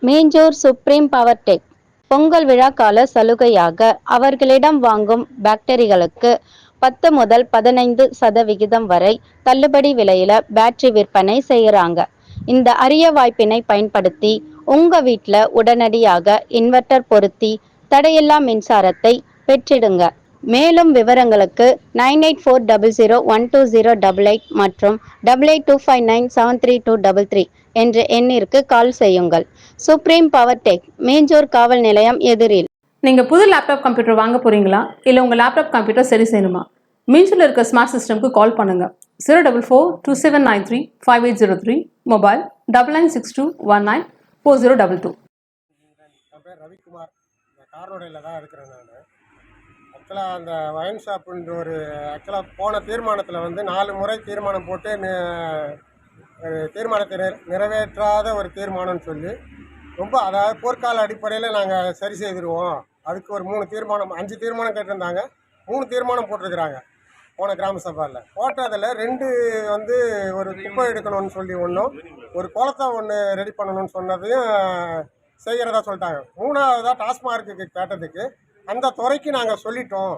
மேஜூர் supreme power tech Pongal விழா கால சலுகையாக அவர்களிடம் வாங்கும் பேட்டரிகளுக்கு 10 முதல் 15% வரை தள்ளுபடி விலையில பேட்டரி விற்பனை செய்யறாங்க. இந்த அரிய வாய்ப்பினை பயன்படுத்தி உங்க வீட்ல உடனடியாக இன்வெர்டர் பொருத்தி தடையில்லா மின்சாரத்தை பெற்றிடுங்க. மேலும் விவரங்களுக்கு 9840012088 மற்றும் 8825973233 என்ற எண்ணிற்கு கால் செய்யுங்கள். சுப்ரீம் பவர் டெக், மேஜூர் காவல் நிலையம் எதிரில். நீங்க புது லேப்டாப் கம்ப்யூட்டர் வாங்க போறீங்களா? இல்ல உங்க லேப்டாப் கம்ப்யூட்டர் சரி செய்யணுமா? மீஞ்சூர்ல இருக்க ஸ்மார்ட் சிஸ்டம்க்கு கால் பண்ணுங்க. 04427935803, மொபைல் 9962194022. என் பேர் ரவிக்குமார். கார்னோடையில் தான் இருக்கிறேன் நான். ஆக்சுவலாக அந்த ஒயின் ஷாப்புன்ற ஒரு போன தீர்மானத்தில் வந்து 4 முறை தீர்மானம் போட்டு தீர்மானத்தை நிறைவேற்றாத ஒரு தீர்மானம்னு சொல்லி ரொம்ப, அதாவது போர்க்கால அடிப்படையில் நாங்கள் சரி செய்திருவோம். அதுக்கு ஒரு 3 தீர்மானம் 5 தீர்மானம் கேட்டிருந்தாங்க. 3 தீர்மானம் போட்டிருக்கிறாங்க போன கிராம சபாவில். போட்டதில் 2 வந்து ஒரு குப்பை எடுக்கணும்னு சொல்லி ஒன்றும், ஒரு குளத்தை ஒன்று ரெடி பண்ணணும்னு சொன்னதையும் செய்கிறதா சொல்லிட்டாங்க. 3வதாக டாஸ்மார்க்கு கேட்டதுக்கு அந்த துறைக்கு நாங்கள் சொல்லிட்டோம்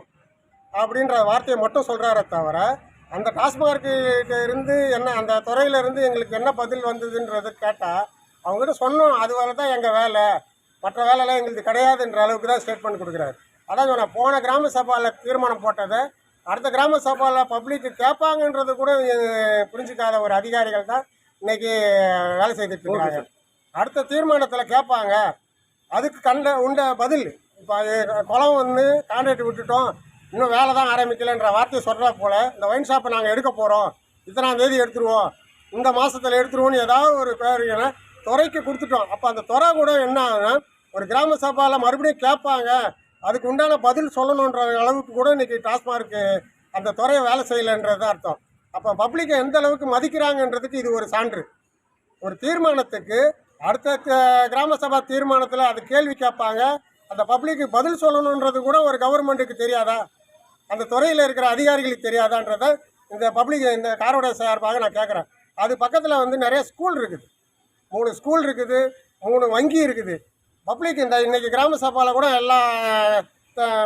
அப்படின்ற வார்த்தையை மட்டும் சொல்கிறாரே தவிர, அந்த டாஸ்மார்க்கிட்ட இருந்து என்ன, அந்த துறையிலேருந்து எங்களுக்கு என்ன பதில் வந்ததுன்றது கேட்டால் அவங்ககிட்ட சொன்னோம், அது வேலை தான் எங்கள் வேலை, மற்ற வேலைலாம் எங்களுக்கு கிடையாதுன்ற அளவுக்கு தான் ஸ்டேட்மெண்ட் கொடுக்குறாரு. அதான் சொன்னேன், போன கிராம சபாவில் தீர்மானம் போட்டதை அடுத்த கிராம சபாவில் பப்ளிக்கு கேட்பாங்கன்றது கூட புரிஞ்சிக்காத ஒரு அதிகாரிகள் தான் இன்றைக்கி வேலை செய்துட்டு இருக்கிறாங்க. அடுத்த தீர்மானத்தில் கேட்பாங்க, அதுக்கு உண்ட பதில். இப்போ குளம் வந்து கான்ட்ராக்ட் விட்டுட்டோம், இன்னும் வேலை தான் ஆரம்பிக்கலைன்ற வார்த்தையை சொல்கிறா போல், இந்த ஒயின் ஷாப்பை நாங்கள் எடுக்க போகிறோம், இத்தனாம் தேதி எடுத்துருவோம், இந்த மாதத்தில் எடுத்துருவோம்னு ஏதாவது ஒரு பேருனா துறைக்கு கொடுத்துட்டோம். அப்போ அந்த துறை கூட என்ன ஆகுனா, ஒரு கிராம சபாவில் மறுபடியும் கேட்பாங்க, அதுக்கு உண்டான பதில் சொல்லணுன்ற அளவுக்கு கூட இன்றைக்கி டாஸ்மார்க்கு அந்த துறையை வேலை செய்யலைன்றது தான் அர்த்தம். அப்போ பப்ளிக்கை எந்த அளவுக்கு மதிக்கிறாங்கன்றதுக்கு இது ஒரு சான்று. ஒரு தீர்மானத்துக்கு அடுத்த கிராம சபா தீர்மானத்தில் அது கேள்வி கேட்பாங்க, அந்த பப்ளிக்கு பதில் சொல்லணுன்றது கூட ஒரு கவர்மெண்ட்டுக்கு தெரியாதா, அந்த துறையில் இருக்கிற அதிகாரிகளுக்கு தெரியாதான்றத இந்த பப்ளிக் இந்த காரோட சார்பாக நான் கேட்குறேன். அது பக்கத்தில் வந்து நிறைய ஸ்கூல் இருக்குது, 3 ஸ்கூல் இருக்குது, 3 வங்கி இருக்குது. பப்ளிக் இந்த இன்றைக்கி கிராம சபாவில் கூட எல்லா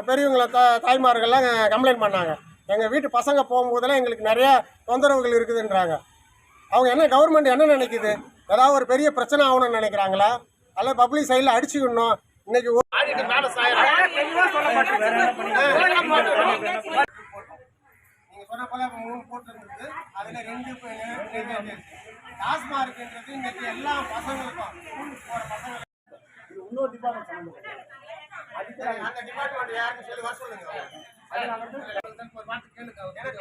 பெரியவங்களை தாய்மார்கள்லாம் கம்ப்ளைண்ட் பண்ணாங்க, எங்கள் வீட்டு பசங்க போகும்போதெல்லாம் எங்களுக்கு நிறையா தொந்தரவுகள் இருக்குதுன்றாங்க. அவங்க என்ன, கவர்மெண்ட் என்ன நினைக்குது, ஏதாவது ஒரு பெரிய பிரச்சனை ஆகணும்னு நினைக்கிறாங்களா, அல்ல பப்ளிக் சைடில் அடிச்சுக்கணும்? இன்னைக்கு நீங்கள் சொன்ன போல 3 போட்டுருந்தது, அதில் 2 டாஸ்மார்க்ன்றது இன்னைக்கு எல்லா பசங்களுக்கும், ஸ்கூலுக்கு போகிற பசங்களுக்கு இன்னொரு டிபார்ட்மெண்ட் அந்த டிபார்ட்மெண்ட் யாருன்னு சொல்லி வர சொல்லுங்க.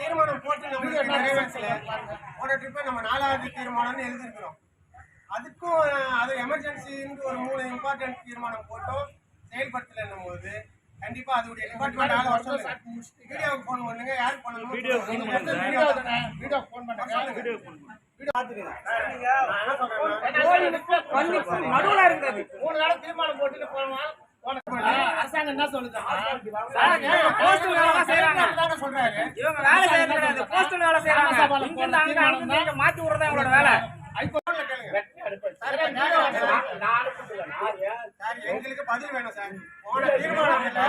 தீர்மானம் போட்டு நம்ம நிறைவேற்றல, போன ட்ரிப்பை நம்ம 4வது தீர்மானம்னு எழுதிருக்கிறோம். அதுக்கும் அது எமர்ஜென்சின்னு ஒரு 3 இம்பார்ட்டன்ட் தீர்மானம் போட்டோம், செயல்படுத்தலைன்னும் போது கண்டிப்பாக அதோடைய டிபார்ட்மெண்ட் ஆள வர சொல்லுங்க. வீடியோவுக்கு ஃபோன் பண்ணுங்க, யாருக்கு பண்ணணும் வீடியோ ஃபோன் பண்ணுங்க, வீடியோ பார்த்துக்கங்க. நான் என்ன சொல்றேன், நடுவில் இருக்கிறது 3 நாள் தீர்மானம் போட்டுட்டு போனோம். அரசாங்கம் என்ன சொல்லுது, போஸ்டல் வேலை செய்யறாங்க, இவங்க வேலை செய்யறாங்க, போஸ்டல் வேலை செய்யறாங்க, மாத்தி விடுறதா உங்களோட வேலை. எங்களுக்கு பதில் வேணும் சார். போன தீர்மானத்துல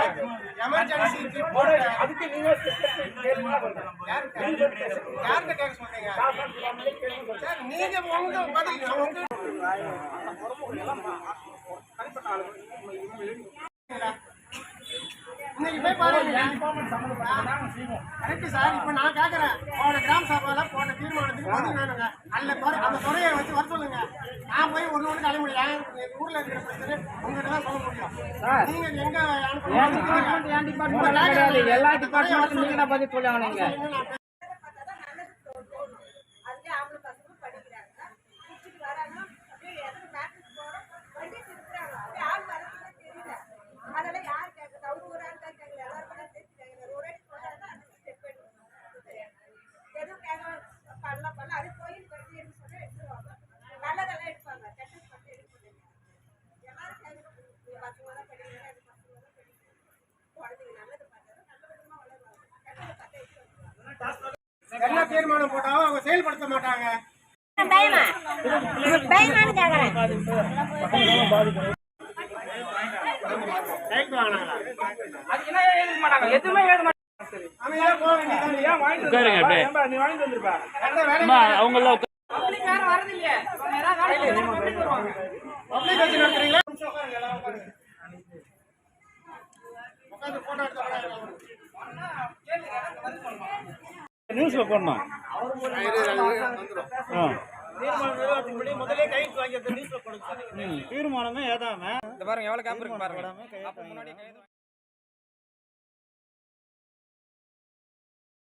எமர்ஜென்சி அதுக்கு நீங்க யார்கிட்ட கேட்க சொல்றீங்க சார்? நீங்க உங்க பதில் இன்னைக்கு போய் பாருங்க. Correct sir. இப்போ நான் கேட்குறேன், போன கிராம சபாவில் போன தீர்மானத்துக்கு பதில் வேணுங்க. அந்த துறையை வச்சு வர சொல்லுங்க. நான் போய் ஒன்று கிளம்ப முடியும், ஊரில் இருக்கிற பிரச்சனை உங்கள்கிட்ட தான் சொல்ல முடியும். நீங்கள் எங்கே எல்லா டிபார்ட்மெண்ட்டும் நீங்கள் தான் பதில் சொல்லுவாங்க. என்ன தீர்மானம் போட்டாலும் அவங்க செயல்படுத்த மாட்டாங்க. பயமா பயமானு கேக்குறேன். அதுக்கு என்ன எழுத மாட்டாங்க, எதுவுமே எழுத மாட்டாங்க. உட்காருங்க அப்படியே. நீ வாங்கிட்டு வந்துருப்பா. அம்மா, அவங்கெல்லாம் பப்ளிக் யாரும் வரது இல்லையே. அவங்க யாராவது வேலைக்கு வந்தா பப்ளிக் வருவாங்க. பப்ளிக் வச்சு நடத்துறீங்களா? உட்காந்து போட்டோ எடுத்து நியூஸ்ல போடணும். தீர்மானமே ஏதாம இந்த பாருங்க எவ்வளவு கேப் இருக்கு பாருங்க. அப்ப முன்னாடி